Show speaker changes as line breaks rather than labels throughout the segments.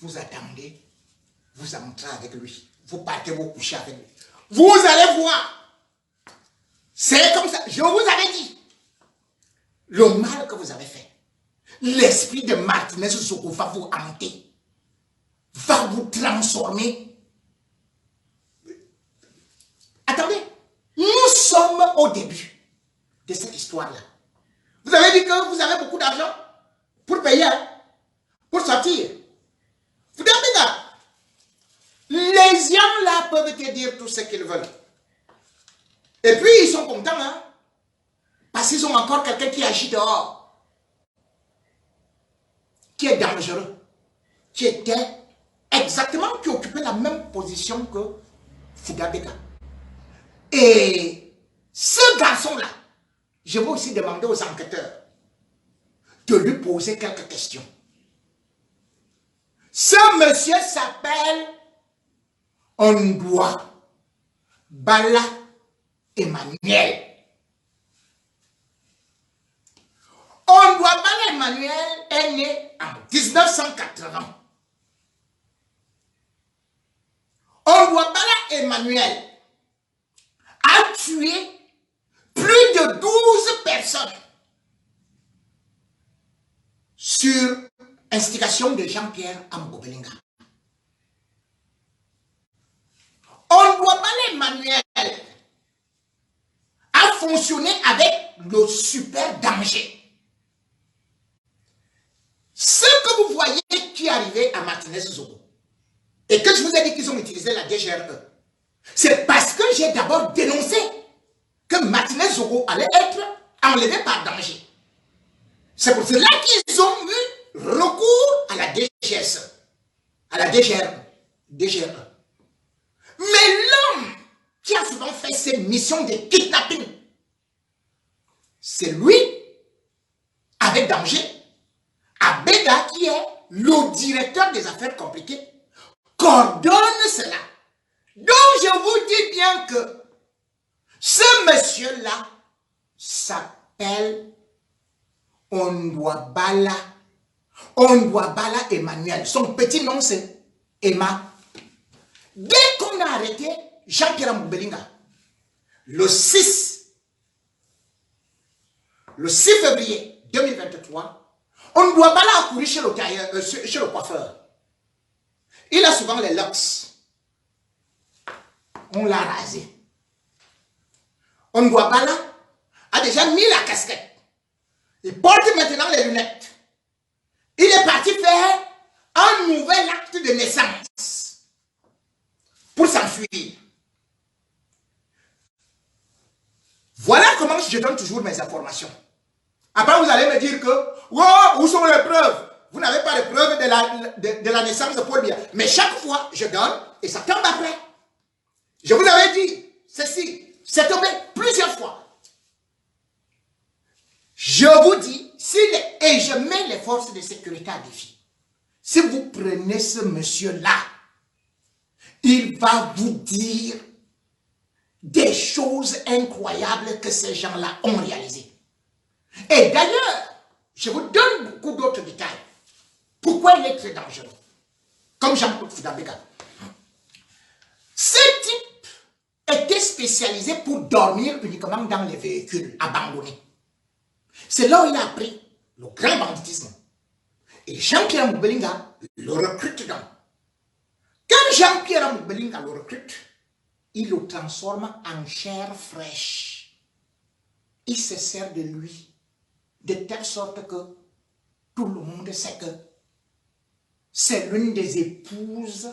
vous attendez, vous entrez avec lui, vous partez vous coucher avec lui. Vous allez voir. C'est comme ça. Je vous avais dit. Le mal que vous avez fait. L'esprit de Martinez Zogo va vous hanter. Va vous transformer. Attendez. Nous sommes au début de cette histoire-là. Vous avez dit que vous avez beaucoup d'argent pour payer, pour sortir. Vous avez là. Les gens là peuvent te dire tout ce qu'ils veulent. Et puis ils sont contents, hein? Parce qu'ils ont encore quelqu'un qui agit dehors. Qui est dangereux. Qui était exactement, qui occupait la même position que Fugabeka. Et ce garçon-là, je vais aussi demander aux enquêteurs de lui poser quelques questions. Ce monsieur s'appelle Ondoa Bala Emmanuel. Ondoa Bala Emmanuel est né en 1980. Ondoa Bala Emmanuel a tué plus de 12 personnes sur instigation de Jean-Pierre Amgobelinga. Ondoa Bala Emmanuel a fonctionné avec le super danger. Ce que vous voyez qui est arrivé à Martinez Zogo, et que je vous ai dit qu'ils ont utilisé la DGRE, c'est parce que j'ai d'abord dénoncé que Martinez Zogo allait être enlevé par danger. C'est pour cela qu'ils ont eu recours à la DGSE, à la DGRE. Mais l'homme qui a souvent fait ces missions de kidnapping, c'est lui, avec danger, Abeda, qui est le directeur des affaires compliquées, coordonne cela. Donc je vous dis bien que ce monsieur-là s'appelle Ondoa Bala Emmanuel. Son petit nom c'est Emma. Dès qu'on a arrêté Jean-Pierre Amgobelinga, le 6 février 2023, Ondoa Bala a couru chez le tailleur, chez le coiffeur. Il a souvent les locks. On l'a rasé. Ondoa Bala a déjà mis la casquette. Il porte maintenant les lunettes. Il est parti faire un nouvel acte de naissance pour s'enfuir. Voilà comment je donne toujours mes informations. Après, vous allez me dire que, oh, où sont les preuves? Vous n'avez pas de preuves de la naissance de Paul Biya. Mais chaque fois, je donne et ça tombe après. Je vous avais dit, ceci, c'est tombé plusieurs fois. Je vous dis, et je mets les forces de sécurité à défi. Si vous prenez ce monsieur-là, il va vous dire des choses incroyables que ces gens-là ont réalisées. Et d'ailleurs, je vous donne beaucoup d'autres détails. Pourquoi il est très dangereux? Comme Jean-Claude Fugabeka. Ce type était spécialisé pour dormir uniquement dans les véhicules abandonnés. C'est là où il a appris le grand banditisme. Et Jean-Pierre Amgobelinga le recrute donc. Quand Jean-Pierre Amgobelinga le recrute, il le transforme en chair fraîche. Il se sert de lui de telle sorte que tout le monde sait que c'est l'une des épouses,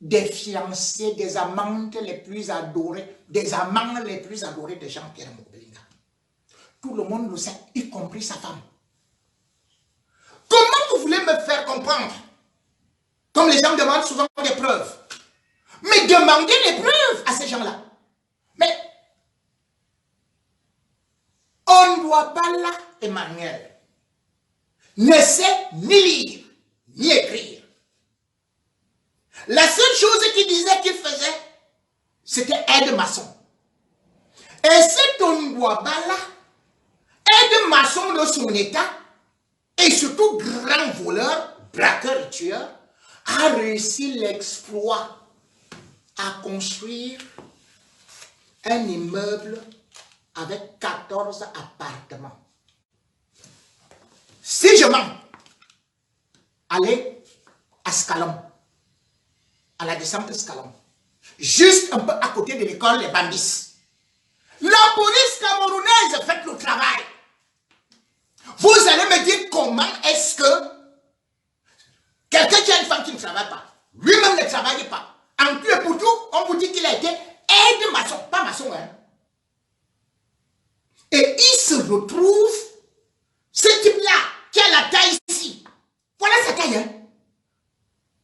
des fiancées, des amantes les plus adorées, des amants les plus adorés de Jean-Pierre Amgobelinga. Tout le monde le sait, y compris sa femme. Comment vous voulez me faire comprendre? Comme les gens demandent souvent des preuves. Mais demandez les preuves à ces gens-là. Mais Ondoa Bala Emmanuel ne sait ni lire, ni écrire. La seule chose qu'il disait qu'il faisait, c'était aide-maçon. Et cet Ondoa Bala, aide-maçon de son état, et surtout grand voleur, braqueur et tueur, a réussi l'exploit à construire un immeuble avec 14 appartements. Si je mens, allez à Scalon, à la descente Scalon, juste un peu à côté de l'école Les Bambis. La police camerounaise fait le travail. Vous allez me dire comment est-ce que quelqu'un qui a une femme qui ne travaille pas, lui-même ne travaille pas, en tout et pour tout, on vous dit qu'il a été aide-maçon, pas maçon, hein. Et il se retrouve, ce type-là, qui a la taille ici, voilà sa taille, hein.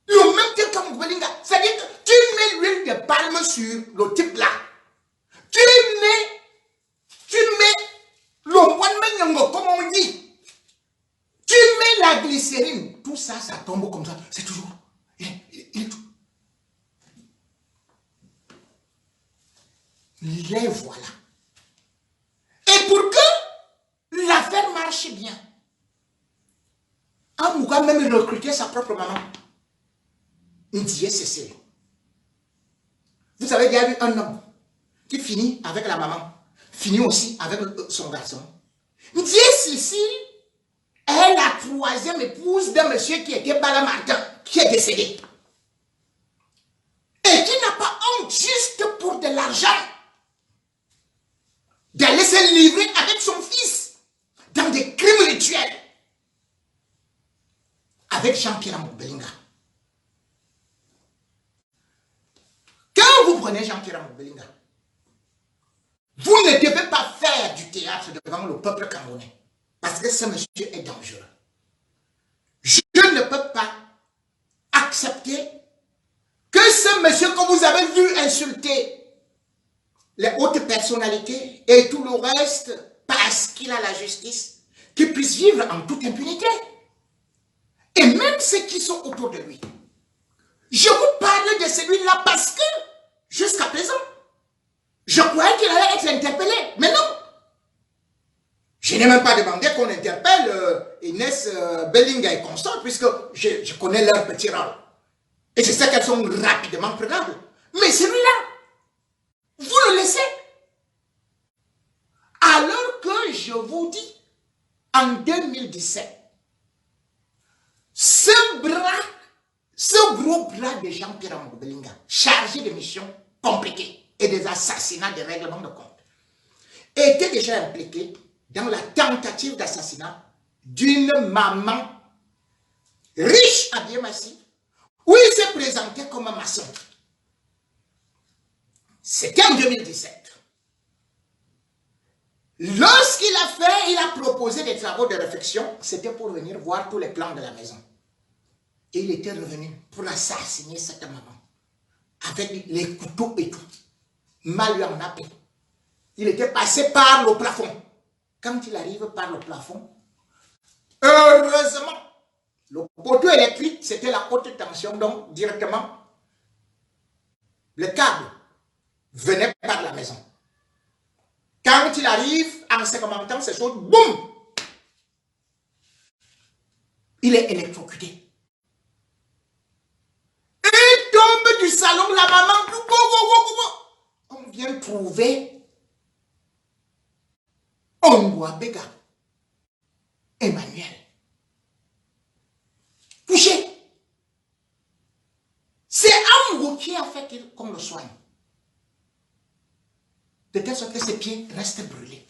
Le même type comme Belinga, c'est-à-dire que tu mets l'huile de palme sur le type-là, tu mets le moine comme on dit, tu mets la glycérine, tout ça, ça tombe comme ça, c'est toujours, il est tout. Les voilà. Et pour que l'affaire marche bien, Amouga même recruté sa propre maman. Ndié Cécile. Vous savez, il y a eu un homme qui finit avec la maman, finit aussi avec son garçon. Ndié Cécile est la troisième épouse d'un monsieur qui était Bala Martin, qui est décédé. Et qui n'a pas honte juste pour de l'argent d'aller se livrer avec son fils dans des crimes rituels avec Jean-Pierre Belinga. Quand vous prenez Jean-Pierre Belinga, vous ne devez pas faire du théâtre devant le peuple camerounais parce que ce monsieur est dangereux. Je ne peux pas accepter que ce monsieur que vous avez vu insulter les hautes personnalités et tout le reste, parce qu'il a la justice, qu'il puisse vivre en toute impunité. Et même ceux qui sont autour de lui. Je vous parle de celui-là parce que, jusqu'à présent, je croyais qu'il allait être interpellé. Mais non. Je n'ai même pas demandé qu'on interpelle Inès Belinga et consort, puisque je connais leur petit rôle. Et je sais qu'elles sont rapidement prenables. Mais celui-là, vous le laissez. Alors que je vous dis, en 2017, ce gros bras de Jean-Pierre Belinga, chargé de missions compliquées et des assassinats, des règlements de compte, était déjà impliqué dans la tentative d'assassinat d'une maman riche à Biémassi, où il s'est présenté comme un maçon. C'était en 2017. Lorsqu'il a fait, il a proposé des travaux de réfection, c'était pour venir voir tous les plans de la maison. Et il était revenu pour assassiner cette maman, avec les couteaux et tout. Mal lui en a pris. Il était passé par le plafond. Quand il arrive par le plafond, heureusement, le poteau électrique, c'était la haute tension, donc directement, le câble venait par la maison. Quand il arrive, en segmentant ces choses, boum! Il est électrocuté. Il tombe du salon, la maman, on vient trouver Ongouabega, Emmanuel, couché. C'est Amgo qui a fait qu'on le soigne. De telle sorte que ses pieds restent brûlés.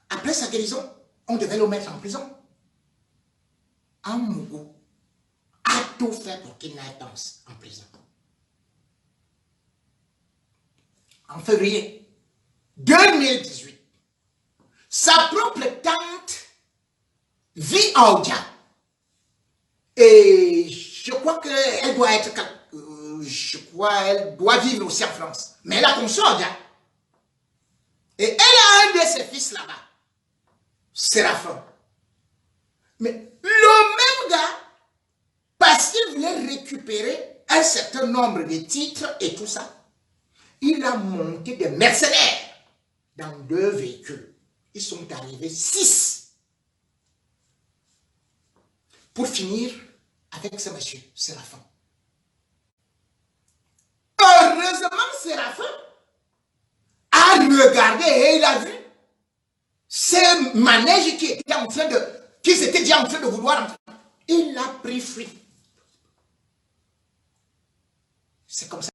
Après sa guérison, on devait le mettre en prison. Amgo a tout fait pour qu'il n'aille pas en prison. En février 2018, sa propre tante vit à Odia. Et je crois qu'elle doit être... elle doit vivre aussi en France. Mais elle a conçu Odia. Et elle a un de ses fils là-bas. Séraphin. Mais le même gars, parce qu'il voulait récupérer un certain nombre de titres et tout ça, il a monté des mercenaires dans 2 véhicules. Ils sont arrivés 6. pour finir avec ce monsieur, Séraphin. Heureusement, Séraphin a regardé et il a vu ce manège qui était en train de, qui s'était déjà en train de vouloir. Il a pris fuite. C'est comme ça